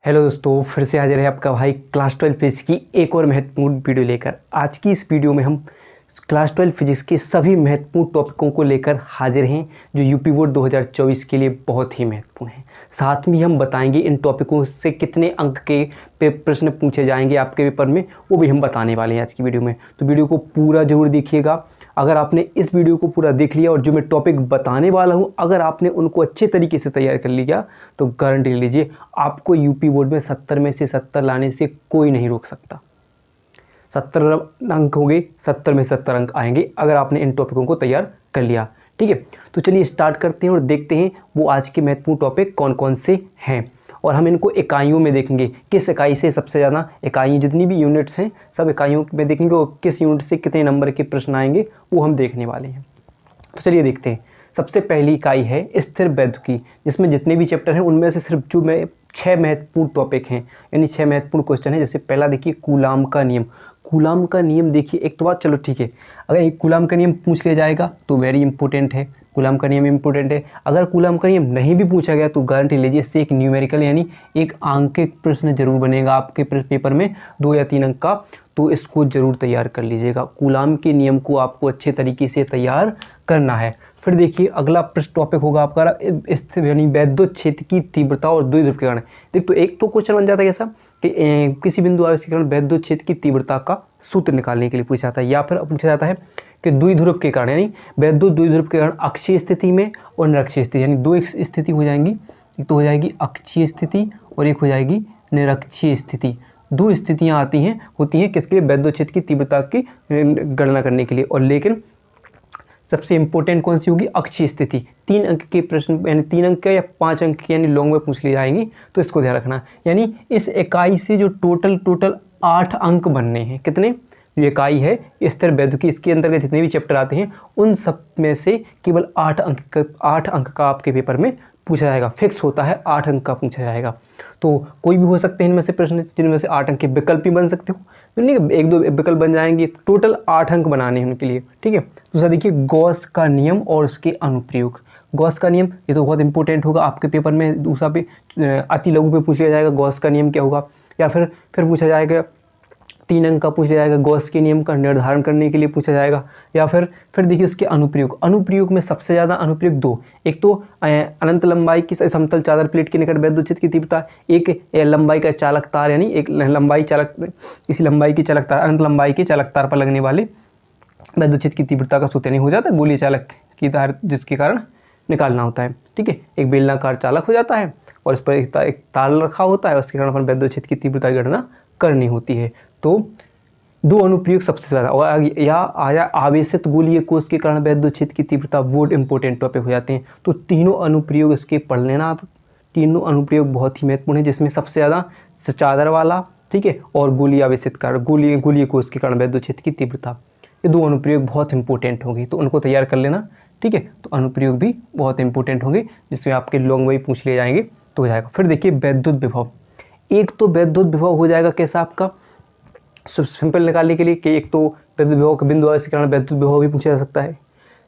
Hello दोस्तों, फिर से हाजिर है आपका भाई क्लास 12 फिजिक्स की एक और महत्वपूर्ण वीडियो लेकर। आज की इस वीडियो में हम क्लास 12 फिजिक्स के सभी महत्वपूर्ण टॉपिकों को लेकर हाजिर हैं जो यूपी बोर्ड 2024 के लिए बहुत ही महत्वपूर्ण हैं। साथ में हम बताएंगे इन टॉपिकों से कितने अंक के प्रश्न पूछे जाएंगे आपके पेपर में, वो भी हम बताने वाले हैं आज की वीडियो में। तो वीडियो को पूरा जरूर देखिएगा। अगर आपने इस वीडियो को पूरा देख लिया और जो मैं टॉपिक बताने वाला हूं अगर आपने उनको अच्छे तरीके से तैयार कर लिया तो गारंटी ले लीजिए आपको यूपी बोर्ड में 70 में से 70 लाने से कोई नहीं रोक सकता। 70 अंक होंगे, 70 में 70 अंक आएंगे अगर आपने इन टॉपिकों को तैयार कर लिया। ठीक है, तो चलिए स्टार्ट करते हैं और देखते हैं वो आज के महत्वपूर्ण टॉपिक कौन कौन से हैं और हम इनको इकाइयों में देखेंगे। किस इकाई से सबसे ज़्यादा इकाई, जितनी भी यूनिट्स हैं सब इकाइयों में देखेंगे और किस यूनिट से कितने नंबर के प्रश्न आएंगे वो हम देखने वाले हैं। तो चलिए देखते हैं। सबसे पहली इकाई है स्थिर वैद्युति, जिसमें जितने भी चैप्टर हैं उनमें से सिर्फ जो 6 महत्वपूर्ण टॉपिक हैं, यानी 6 महत्वपूर्ण क्वेश्चन हैं। जैसे पहला देखिए कूलाम का नियम। कूलाम का नियम देखिए, एक तो बात चलो ठीक है, अगर एक कूलाम का नियम पूछ लिया जाएगा तो वेरी इंपॉर्टेंट है, कूलाम का नियम इंपॉर्टेंट है। अगर कूलाम का नियम नहीं भी पूछा गया तो गारंटी लीजिए इससे एक न्यूमेरिकल यानी एक आंकिक प्रश्न जरूर बनेगा आपके पेपर में 2 या 3 अंक का, तो इसको जरूर तैयार कर लीजिएगा। कूलाम के नियम को आपको अच्छे तरीके से तैयार करना है। फिर देखिए अगला प्रश्न टॉपिक होगा आपका स्थिर यानी वैद्युत क्षेत्र की तीव्रता और द्विध्रुव के कारण। देख तो एक तो क्वेश्चन बन जाता है ऐसा कि किसी बिंदु आवेश के कारण वैद्युत क्षेत्र की तीव्रता का सूत्र निकालने के लिए पूछा जाता है, या फिर पूछा जाता है कि द्विध्रुव के कारण यानी वैद्युत द्विध्रुव के कारण अक्षीय स्थिति में और निरक्षीय स्थिति, यानी दो स्थिति हो जाएंगी। एक तो हो जाएगी अक्षीय स्थिति और एक हो जाएगी निरक्षीय स्थिति। दो स्थितियां होती हैं किसके लिए, वैद्युत क्षेत्र की तीव्रता की गणना करने के लिए। और लेकिन सबसे इंपॉर्टेंट कौन सी होगी, अक्षीय स्थिति। 3 अंक के प्रश्न यानी 3 अंक या 5 अंक के यानी लॉन्ग में पूछ ली जाएंगी, तो इसको ध्यान रखना। यानी इस इकाई से जो टोटल 8 अंक बनने हैं। कितने, जो इकाई है स्थिर वैद्युति, इसके अंतर्गत जितने भी चैप्टर आते हैं उन सब में से केवल 8 अंक का आपके पेपर में पूछा जाएगा। फिक्स होता है 8 अंक का पूछा जाएगा। तो कोई भी हो सकते हैं इनमें से प्रश्न, जिनमें से 8 अंक के विकल्प भी बन सकते हो, नहीं 1-2 विकल्प बन जाएंगे, टोटल 8 अंक बनाने हैं उनके लिए। ठीक है, दूसरा देखिए गॉस का नियम और उसके अनुप्रयोग। गॉस का नियम ये तो बहुत इंपॉर्टेंट होगा आपके पेपर में, दूसरा पे अति लघु में पूछ लिया जाएगा गॉस का नियम क्या होगा, या फिर पूछा जाएगा 3 अंक का पूछ लिया जाएगा गॉस के नियम का निर्धारण करने के लिए पूछा जाएगा। या फिर देखिए उसके अनुप्रयोग में सबसे ज़्यादा अनुप्रयोग 2, एक तो अनंत लंबाई की समतल चादर प्लेट के निकट वैद्युत क्षेत्र की तीव्रता, एक लंबाई का चालक तार यानी एक इसी लंबाई की चालक तार, अनंत लंबाई के चालक तार पर लगने वाले वैद्युत क्षेत्र की तीव्रता का सूत्र हो जाता है गोलीय चालक की तार, जिसके कारण निकालना होता है। ठीक है, एक बेलनाकार चालक हो जाता है और इस पर एक तार रखा होता है, उसके कारण अपन वैद्युत क्षेत्र की तीव्रता की गणना करनी होती है। तो 2 अनुप्रयोग सबसे ज़्यादा, और या आया आवेशित गोलीय कोष के कारण वैद्युत क्षेत्र की तीव्रता, वो इंपॉर्टेंट टॉपिक हो जाते हैं। तो तीनों अनुप्रयोग इसके पढ़ लेना आप। तीनों अनुप्रयोग बहुत ही महत्वपूर्ण है, जिसमें सबसे ज़्यादा चादर वाला, ठीक है, और गोलीय आवेशित कारण गोलीय कोष के कारण वैद्युत क्षेत्र की तीव्रता, ये 2 अनुप्रयोग बहुत इंपॉर्टेंट होंगे, तो उनको तैयार कर लेना। ठीक है, तो अनुप्रयोग भी बहुत इंपॉर्टेंट होंगे जिसमें आपके लॉन्ग में पूछ लिए जाएंगे तो हो जाएगा। फिर देखिए वैद्युत विभव। एक तो वैद्युत विभव हो जाएगा कैसा आपका, सिंपल निकालने के लिए कि एक तो वैद्युत विभव के बिंदु आवेश के कारण वैद्युत विभव भी पूछा जा सकता है,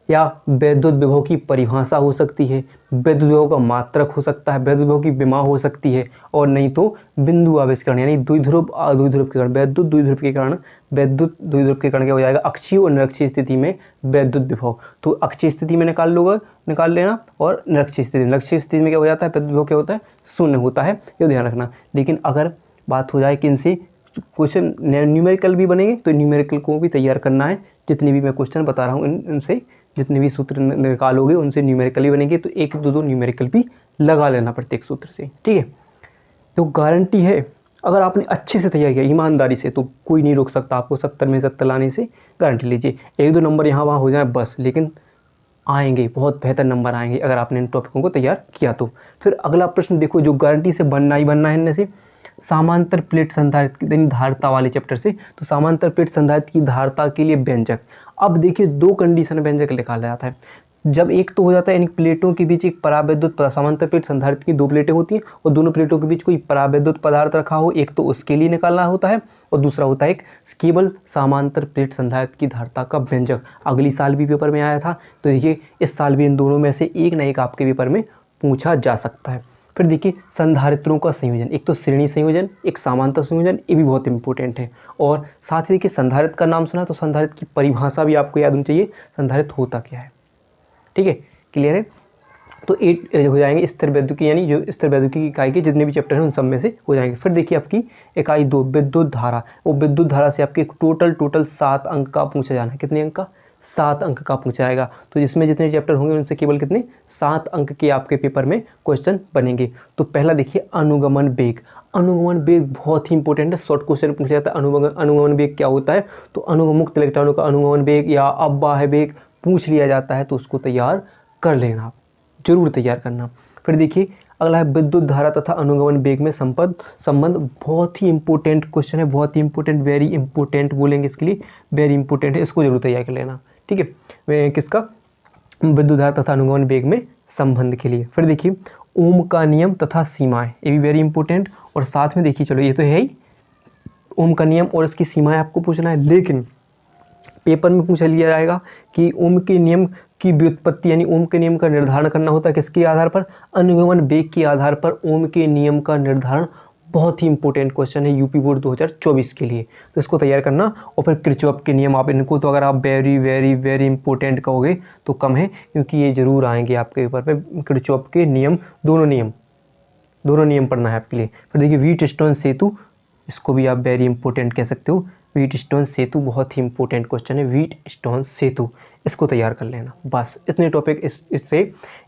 या वैद्युत विभव की परिभाषा हो सकती है, वैद्युत विभव का मात्रक हो सकता है, वैद्युत विभव की विमा हो सकती है, और नहीं तो बिंदु आवेश के कारण यानी द्विध्रुव के कारण, वैद्युत द्विध्रुव के कारण क्या हो जाएगा, अक्षीय और निरक्षीय स्थिति में वैद्युत विभव। तो अक्षीय स्थिति में निकाल लेना, और निरक्षीय स्थिति में क्या हो जाता है, वैद्युत विभव क्या होता है, 0 होता है, ये ध्यान रखना। लेकिन अगर बात हो जाए कि इनसे क्वेश्चन न्यूमेरिकल भी बनेंगे तो न्यूमेरिकल को भी तैयार करना है। जितने भी मैं क्वेश्चन बता रहा हूँ इनसे जितने भी सूत्र निकालोगे उनसे न्यूमेरिकल भी बनेंगे, तो 1-2 न्यूमेरिकल भी लगा लेना प्रत्येक सूत्र से। ठीक है, तो गारंटी है अगर आपने अच्छे से तैयार किया ईमानदारी से तो कोई नहीं रोक सकता आपको 70 में 70 लाने से। गारंटी लीजिए 1-2 नंबर यहाँ वहाँ हो जाए बस, लेकिन आएंगे, बहुत बेहतर नंबर आएंगे अगर आपने इन टॉपिकों को तैयार किया तो। फिर अगला प्रश्न देखो जो गारंटी से बनना ही बनना है इनमें से, समांतर प्लेट संधारित्र यानी धारिता वाले चैप्टर से। तो समांतर प्लेट संधारित्र की धारिता के लिए व्यंजक। अब देखिए 2 कंडीशन व्यंजक निकाला जाता है। जब एक तो हो जाता है इन प्लेटों के बीच एक परावैद्युत, समांतर प्लेट संधारित्र की 2 प्लेटें होती हैं और दोनों प्लेटों के बीच कोई परावैद्युत पदार्थ रखा हो, एक तो उसके लिए निकालना होता है, और दूसरा होता है एक केवल समांतर प्लेट संधारित्र की धारिता का व्यंजक। अगली साल भी पेपर में आया था, तो देखिए इस साल भी इन दोनों में से एक ना एक आपके पेपर में पूछा जा सकता है। फिर देखिए संधारित्रों का संयोजन, एक तो श्रेणी संयोजन, एक समांतर संयोजन, ये भी बहुत इंपॉर्टेंट है। और साथ ही देखिए संधारित्र का नाम सुना तो संधारित्र की परिभाषा भी आपको याद होनी चाहिए, संधारित्र होता क्या है। ठीक है, क्लियर है। तो 8 हो जाएंगे स्थिर वैद्युतिकी, यानी जो स्थिर वैद्युतिकी इकाई के जितने भी चैप्टर हैं उन सब में से हो जाएंगे। फिर देखिए आपकी इकाई 2 विद्युत धारा, वो विद्युत धारा से आपके टोटल 7 अंक का पूछा जाना है। कितने अंक का? 7 अंक का पूछा जाएगा। तो जिसमें जितने चैप्टर होंगे उनसे केवल कितने 7 अंक के आपके पेपर में क्वेश्चन बनेंगे। तो पहला देखिए अनुगमन वेग। अनुगमन वेग बहुत ही इंपॉर्टेंट है, शॉर्ट क्वेश्चन पूछा जाता है। अनुगमन वेग क्या होता है? तो अनुमुक्त इलेक्ट्रॉनों का अनुगमन वेग या अपवाह वेग पूछ लिया जाता है, तो उसको तैयार कर लेना, जरूर तैयार करना। फिर देखिए अगला है विद्युत धारा तथा अनुगमन वेग में संबंध। बहुत ही इंपॉर्टेंट क्वेश्चन है, बहुत ही इंपॉर्टेंट, वेरी इंपॉर्टेंट बोलेंगे इसके लिए, वेरी इंपॉर्टेंट है, इसको जरूर तैयार कर लेना। ठीक है, किसका? विद्युत धारा तथा अनुगमन वेग में संबंध के लिए। फिर देखिए ओम का नियम तथा सीमाएं, ये भी वेरी इंपॉर्टेंट। और साथ में देखिए, चलो ये तो है ही, ओम का नियम और इसकी सीमाएं आपको पूछना है, लेकिन पेपर में पूछा लिया जाएगा कि ओम के नियम की व्युत्पत्ति, यानी ओम के नियम का निर्धारण करना होता है किसके आधार पर? अनुगमन वेग के आधार पर ओम के नियम का निर्धारण। बहुत ही इंपॉर्टेंट क्वेश्चन है यूपी बोर्ड 2024 के लिए, तो इसको तैयार करना। और फिर किरचॉफ के नियम, आप इनको तो अगर आप वेरी वेरी वेरी इंपॉर्टेंट कहोगे तो कम है, क्योंकि ये जरूर आएंगे आपके पेपर पे। किरचॉफ के नियम, दोनों नियम पढ़ना है आपके लिए। फिर देखिए व्हीटस्टोन सेतु, इसको भी आप वेरी इंपॉर्टेंट कह सकते हो। व्हीटस्टोन सेतु बहुत ही इंपॉर्टेंट क्वेश्चन है, व्हीटस्टोन सेतु, इसको तैयार कर लेना। बस इतने टॉपिक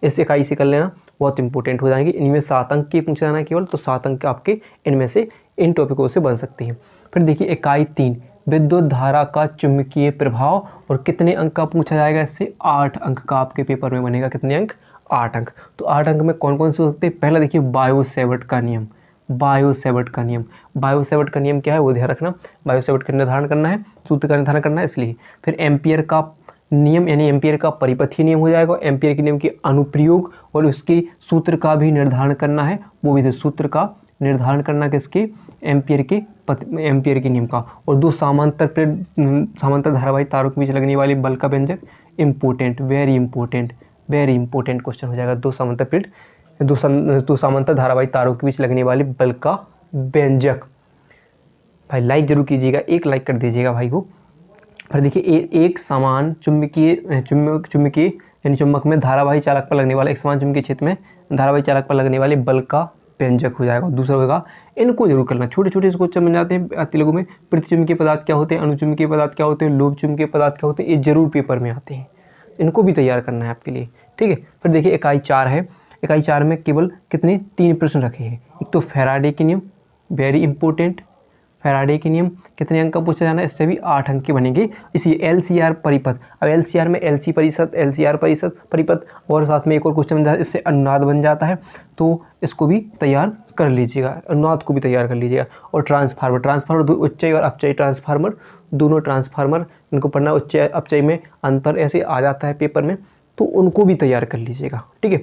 इस इकाई से कर लेना, बहुत इंपॉर्टेंट हो जाएंगे। इनमें 7 अंक के पूछा जाना है केवल, तो 7 अंक आपके इनमें से इन टॉपिकों से बन सकते हैं। फिर देखिए इकाई 3 विद्युत धारा का चुंबकीय प्रभाव, और कितने अंक का पूछा जाएगा इससे? 8 अंक का आपके पेपर में बनेगा। कितने अंक? 8 अंक। तो 8 अंक में कौन कौन से हो सकते हैं? पहला देखिए बायो-सैवर्ट का नियम। बायो-सैवर्ट का नियम क्या है वो ध्यान रखना। बायो-सैवर्ट का निर्धारण करना है, सूत्र का निर्धारण करना है इसलिए। फिर एम्पियर का नियम, यानी एम्पियर का परिपथीय नियम हो जाएगा। एम्पियर के नियम के अनुप्रयोग और उसके सूत्र का भी निर्धारण करना है, वो भी सूत्र का निर्धारण करना किसके? एम्पियर के नियम का। और 2 समांतर धारावाही तारों के बीच लगने वाले बल का व्यंजक। इंपॉर्टेंट, वेरी इंपॉर्टेंट क्वेश्चन हो जाएगा। 2 समांतर धारावाही तारों के बीच लगने वाले बल का व्यंजक। भाई लाइक जरूर कीजिएगा, एक लाइक कर दीजिएगा भाई को। फिर देखिए एक समान चुंबकीय यानी चुंबक में धारावाही चालक पर लगने वाला, एक समान चुंबकीय क्षेत्र में धारावाही चालक पर लगने वाले बल का व्यंजक हो जाएगा। दूसरा होगा, इनको जरूर करना, छोटे छोटे इसको क्वेश्चन बन जाते हैं तेलुगु में। प्रतिचुंबकीय पदार्थ क्या होते हैं, अनुचुंबकीय पदार्थ क्या होते हैं, लोभ चुंबकीय पदार्थ क्या होते हैं, ये जरूर पेपर में आते हैं, इनको भी तैयार करना है आपके लिए। ठीक है, फिर देखिए इकाई 4 है। इकाई 4 में केवल कितने 3 प्रश्न रखे हैं। एक तो फैराडे के नियम, वेरी इंपॉर्टेंट। फैराडे के नियम कितने अंक का पूछा जाना है? इससे भी 8 अंक के बनेंगे। इसी LCR परिपथ, अब LCR में LC परिषद, LCR परिपथ, और साथ में एक और क्वेश्चन बन जाता है, इससे अनुनाद बन जाता है, तो इसको भी तैयार कर लीजिएगा, अनुनाद को भी तैयार कर लीजिएगा। और ट्रांसफार्मर उच्चई और अपचयी ट्रांसफार्मर, दोनों ट्रांसफार्मर इनको पढ़ना। उच्चय अपचयी में अंतर ऐसे आ जाता है पेपर में, तो उनको भी तैयार कर लीजिएगा। ठीक है,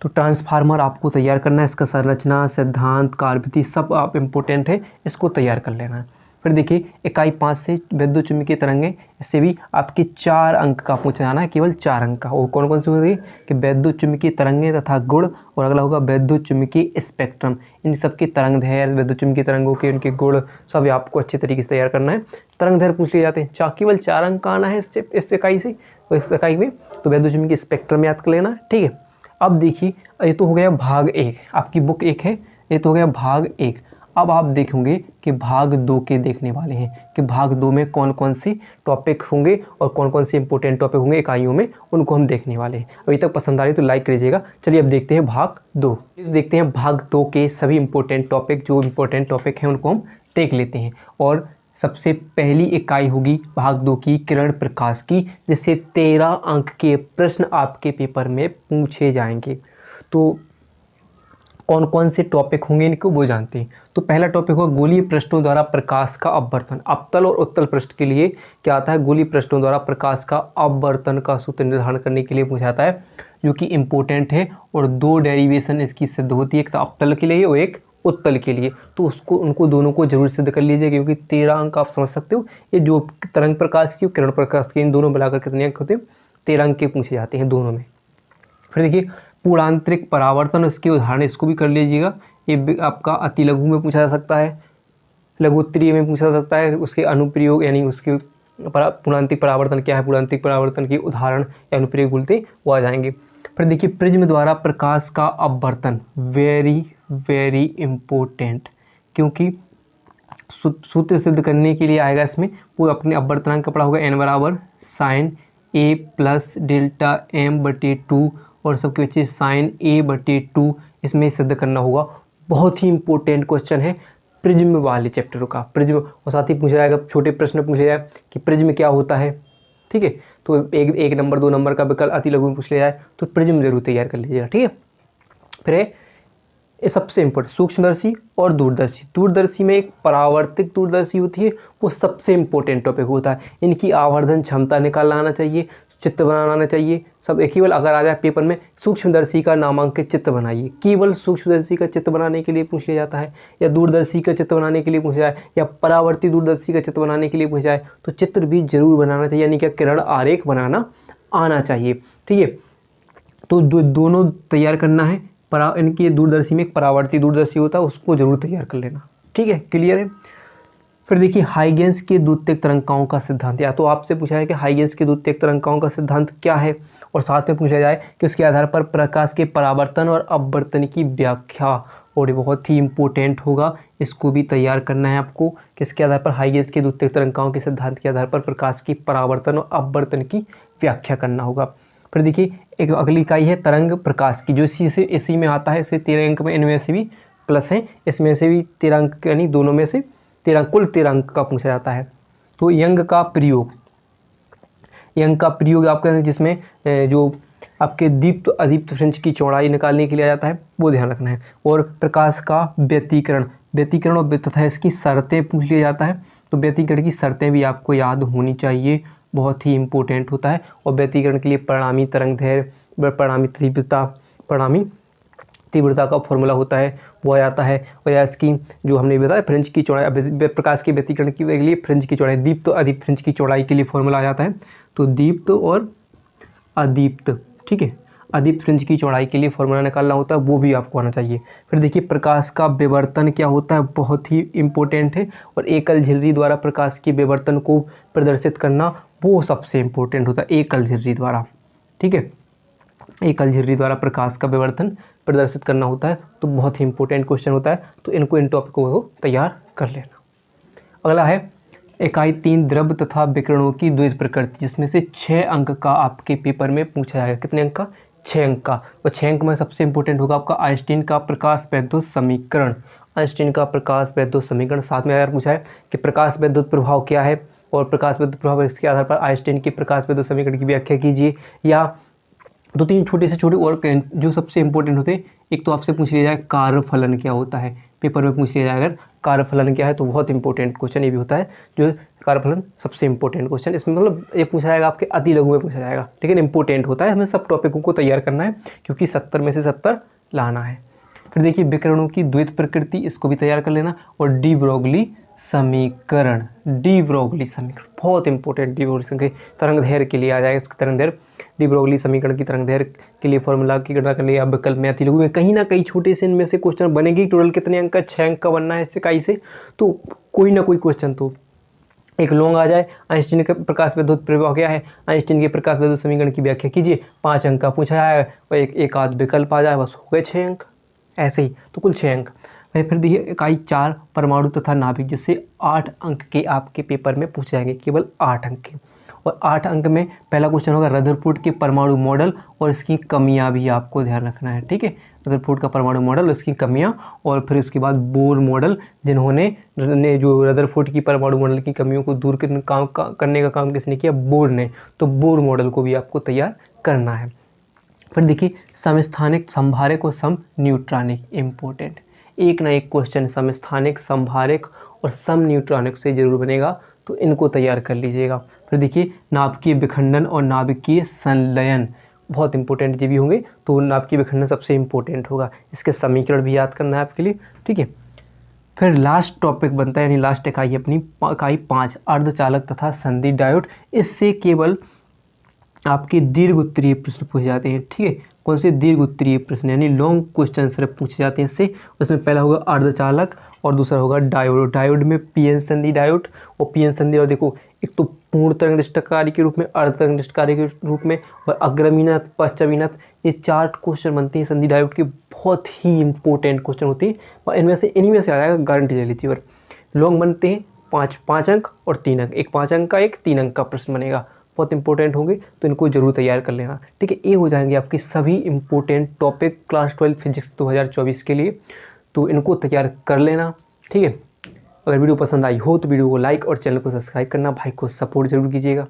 तो ट्रांसफार्मर आपको तैयार करना है, इसका संरचना, सिद्धांत, कार्यविधि सब आप इम्पोर्टेंट है, इसको तैयार कर लेना है। फिर देखिए इकाई 5 से विद्युत चुम्बकीय तरंगें, इससे भी आपके 4 अंक का पूछा जाना है, केवल 4 अंक का। वो कौन कौन से होंगे कि विद्युत चुम्बकीय तरंगें तथा गुण, और अगला होगा विद्युत चुम्बकीय स्पेक्ट्रम। इन सबके तरंगदैर्घ्य, विद्युत चुम्बकीय तरंगों के उनके गुण सब आपको अच्छे तरीके से तैयार करना है। तरंगदैर्घ्य पूछ लिए जाते हैं, केवल 4 अंक का आना है इस इकाई से, इस इकाई में। तो विद्युत चुम्बकीय स्पेक्ट्रम याद कर लेना। ठीक है, अब देखिए ये तो हो गया भाग 1, आपकी बुक 1 है, ये तो हो गया भाग 1। अब आप देखेंगे कि भाग 2 के देखने वाले हैं कि भाग 2 में कौन कौन से टॉपिक होंगे और कौन कौन से इंपॉर्टेंट टॉपिक होंगे इकाइयों में, उनको हम देखने वाले हैं। अभी तक पसंद आ रही तो लाइक कीजिएगा। चलिए अब देखते हैं भाग 2। देखते हैं भाग 2 के सभी इंपॉर्टेंट टॉपिक, जो इंपॉर्टेंट टॉपिक हैं उनको हम देख लेते हैं। और सबसे पहली इकाई होगी भाग 2 की किरण प्रकाश की, जिससे 13 अंक के प्रश्न आपके पेपर में पूछे जाएंगे। तो कौन कौन से टॉपिक होंगे इनको वो जानते हैं। तो पहला टॉपिक होगा गोलीय पृष्ठों द्वारा प्रकाश का अपवर्तन। अवतल और उत्तल पृष्ठ के लिए क्या आता है? गोलीय पृष्ठों द्वारा प्रकाश का अपवर्तन का सूत्र निर्धारण करने के लिए पूछा जाता है, जो कि इंपॉर्टेंट है। और 2 डेरिवेशन इसकी सिद्ध होती है, एक तो अवतल के लिए और एक उत्तल के लिए। तो उनको दोनों को जरूर सिद्ध कर लीजिए, क्योंकि 13 अंक आप समझ सकते हो। ये जो तरंग प्रकाश की किरण प्रकाश की, इन दोनों मिलाकर कितने अंक होते हैं? 13 अंक के पूछे जाते हैं दोनों में। फिर देखिए पूर्णांतरिक परावर्तन, इसके उदाहरण इसको भी कर लीजिएगा। ये आपका अति लघु में पूछा जा सकता है, लघुत्तरीय में पूछा जा सकता है। उसके अनुप्रयोग यानी उसके पूर्णांतरिक परावर्तन क्या है, पूर्णांतरिक परावर्तन के उदाहरण या अनुप्रयोग बोलते वो आ जाएंगे। फिर देखिए प्रिज्म द्वारा प्रकाश का अपवर्तन, वेरी वेरी इम्पोर्टेंट, क्योंकि सूत्र सिद्ध करने के लिए आएगा इसमें। वो अपने अपवर्तनांक का पड़ा होगा n बराबर sign a plus delta m बटे 2 और सबके बच्चे साइन a बटे 2, इसमें सिद्ध करना होगा। बहुत ही इंपॉर्टेंट क्वेश्चन है प्रिज्म वाले चैप्टर का, प्रिज्म। और साथ ही पूछा जाएगा, छोटे प्रश्न पूछे जाए कि प्रिज्म क्या होता है, ठीक है। तो एक नंबर 2 नंबर का विकल्प अति लघु में पूछ लिया जाए तो प्रिज्म जरूर तैयार कर लीजिएगा, ठीक है। फिर ये सबसे इम्पोर्टेंट सूक्ष्मदर्शी और दूरदर्शी। दूरदर्शी में एक परावर्तित दूरदर्शी होती है, वो सबसे इम्पोर्टेंट टॉपिक होता है। इनकी आवर्धन क्षमता निकालना आना चाहिए, चित्र बनाना आना चाहिए सब। केवल अगर आ जाए पेपर में सूक्ष्मदर्शी का नामांकित चित्र बनाइए, केवल सूक्ष्मदर्शी का चित्र बनाने के लिए पूछ लिया जाता है, या दूरदर्शी का चित्र बनाने के लिए पूछा जाए, या परावर्तित दूरदर्शी का चित्र बनाने के लिए पूछा जाए तो चित्र भी जरूर बनाना चाहिए, यानी कि किरण आरेख बनाना आना चाहिए, ठीक है। तो दोनों तैयार करना है। इनकी दूरदर्शी में एक परावर्तित दूरदर्शी होता है, उसको जरूर तैयार कर लेना, ठीक है, क्लियर है। फिर देखिए हाइगेंस के द्वितीयक तरंगाओं का सिद्धांत, या तो आपसे पूछा है कि हाइगेंस के द्वितीयक तरंगाओं का सिद्धांत क्या है, और साथ में पूछा जाए कि उसके आधार पर प्रकाश के परावर्तन और अपवर्तन की व्याख्या, और ये बहुत ही इंपॉर्टेंट होगा, इसको भी तैयार करना है आपको। किसके आधार पर, हाइगेंस के द्वितीयक तरंगाओं के सिद्धांत के आधार पर प्रकाश की परावर्तन और अपवर्तन की व्याख्या करना होगा। फिर देखिए एक अगली इकाई है तरंग प्रकाश की, जो इसी में आता है। इसे 13 अंक में, इनमें से भी प्लस है, इसमें से भी 13 अंक, यानी दोनों में से 13, कुल 13 अंक का पूछा जाता है। तो यंग का प्रयोग, यंग का प्रयोग आपका जिसमें जो आपके दीप्त अदीप्त फ्रिंज की चौड़ाई निकालने के लिए आ जाता है, वो ध्यान रखना है। और प्रकाश का व्यतिकरण, व्यतिकरण और तथा इसकी शर्तें पूछ लिया जाता है। तो व्यतिकरण की शर्तें भी आपको याद होनी चाहिए, बहुत ही इंपॉर्टेंट होता है। और व्यतिकरण के लिए परिणामी तरंगदैर्घ्य, परिणामी तीव्रता का फॉर्मूला होता है, वो आ जाता है। और या इसकी जो हमने बताया फ्रिंज की चौड़ाई, प्रकाश के व्यतिकरण के लिए फ्रिंज की चौड़ाई, दीप्त अदीप्त फ्रिंज की चौड़ाई के लिए फॉर्मूला आ जाता है। तो दीप्त और अदीप्त, ठीक है, अदीप्त फ्रिंज की चौड़ाई के लिए फॉर्मूला निकालना होता है, वो भी आपको आना चाहिए। फिर देखिए प्रकाश का विवर्तन क्या होता है, बहुत ही इंपॉर्टेंट है। और एकल झिल्ली द्वारा प्रकाश के विवर्तन को प्रदर्शित करना, वो सबसे इंपॉर्टेंट होता है, एकल झिल्ली द्वारा, ठीक है। एकल झिल्ली द्वारा प्रकाश का विवर्तन प्रदर्शित करना होता है, तो बहुत ही इंपॉर्टेंट क्वेश्चन होता है। तो इनको, इन टॉपिकों को तैयार कर लेना। अगला है इकाई 3 द्रव तथा विकिरणों की द्वैत प्रकृति, जिसमें से 6 अंक का आपके पेपर में पूछा जाएगा। कितने अंक का, 6 अंक का। और 6 अंक में सबसे इंपॉर्टेंट होगा आपका आइंस्टीन का प्रकाश वैद्युत समीकरण, आइंस्टीन का प्रकाश वैद्युत समीकरण। साथ में अगर पूछा है कि प्रकाश वैद्युत प्रभाव क्या है, और प्रकाश वैद्युत प्रभाव, इसके आधार पर आइंस्टीन के प्रकाश वैद्युत समीकरण की व्याख्या कीजिए। या 2-3 छोटे से छोटे और जो सबसे इंपॉर्टेंट होते हैं, एक तो आपसे पूछ लिया जाए कार्यफलन क्या होता है, पेपर में पूछ लिया जाए अगर कार्यफलन क्या है, तो बहुत इंपॉर्टेंट क्वेश्चन ये भी होता है। जो कार्यफलन सबसे इंपॉर्टेंट क्वेश्चन, इसमें मतलब ये पूछा जाएगा आपके अति लघु में पूछा जाएगा, लेकिन इंपॉर्टेंट होता है। हमें सब टॉपिकों को तैयार करना है, क्योंकि 70 में से 70 लाना है। फिर देखिए विकिरणों की द्वैत प्रकृति, इसको भी तैयार कर लेना। और डी ब्रोगली समीकरण, डी ब्रोगली समीकरण बहुत इंपॉर्टेंट, डी ब्रोगली समीकरण तरंगदैर्घ्य के लिए आ जाएगा। इसका तरंगदैर्घ्य, डी ब्रोगली समीकरण की तरंगदैर्घ्य के लिए फॉर्मूला की गणना करने या विकल्प में अति लघु में कहीं ना कहीं छोटे से इनमें से क्वेश्चन बनेगी। टोटल कितने अंक का, 6 अंक का बनना है इससे इकाई से, तो कोई ना कोई क्वेश्चन तो एक लॉन्ग आ जाए। आइंस्टीन का प्रकाश वैद्युत प्रभाव क्या है, आइंस्टीन के प्रकाश वैद्युत समीकरण की व्याख्या कीजिए, 5 अंक का पूछा है, और एक आध विकल्प आ जाए, बस हो गए 6 अंक। ऐसे ही तो कुल 6 अंक। फिर देखिए इकाई 4 परमाणु तथा नाभिक, जिससे 8 अंक के आपके पेपर में पूछे जाएंगे, केवल 8 अंक के। और 8 अंक में पहला क्वेश्चन होगा रदरफोर्ड के परमाणु मॉडल और इसकी कमियां भी आपको ध्यान रखना है, ठीक है। रदरफोर्ड का परमाणु मॉडल, उसकी कमियां, और फिर उसके बाद बोर मॉडल, जिन्होंने जो रदरफोर्ड की परमाणु मॉडल की कमियों को दूर करने का काम किसने किया, बोर ने। तो बोर मॉडल को भी आपको तैयार करना है। फिर देखिए समस्थानिक, संभारक और सम न्यूट्रॉनिक, इम्पोर्टेंट। एक ना एक क्वेश्चन समस्थानिक, संभारक और सम न्यूट्रॉनिक से जरूर बनेगा, तो इनको तैयार कर लीजिएगा। फिर देखिए नाभिकीय विखंडन और नाभिकीय संलयन, बहुत इंपॉर्टेंट ये भी होंगे। तो नाभिकीय विखंडन सबसे इंपॉर्टेंट होगा, इसके समीकरण भी याद करना है आपके लिए, ठीक है। फिर लास्ट टॉपिक बनता है, यानी लास्ट इकाई अपनी इकाई 5 अर्धचालक तथा संधि डायोड। इससे केवल आपके दीर्घ उत्तरीय प्रश्न पूछे जाते हैं, ठीक है। कौन से दीर्घ उत्तरीय प्रश्न यानी लॉन्ग क्वेश्चन आंसर पूछे जाते हैं इससे। उसमें पहला होगा अर्धचालक और दूसरा होगा डायोड। डायोड में पीएन संधि डायोड और पीएन संधि, और देखो एक तो पूर्ण तरंगदैर्ध्य के रूप में, अर्ध तरंगदैर्ध्य के रूप में और अग्रमीनत पश्चमीनत, ये 4 क्वेश्चन बनते हैं संधि डायोड के। बहुत ही इंपॉर्टेंट क्वेश्चन होते हैं और इन्हीं में से आ जाएगा, गारंटी ले लीजिए। और लॉन्ग बनते हैं 5 अंक और 3 अंक, एक 5 अंक का एक 3 अंक का प्रश्न बनेगा, बहुत इंपॉर्टेंट होंगे तो इनको जरूर तैयार कर लेना। ठीक है, ये हो जाएंगे आपके सभी इंपॉर्टेंट टॉपिक क्लास 12 फिजिक्स 2024 के लिए, तो इनको तैयार कर लेना। ठीक है, अगर वीडियो पसंद आई हो तो वीडियो को लाइक और चैनल को सब्सक्राइब करना, भाई को सपोर्ट जरूर कीजिएगा।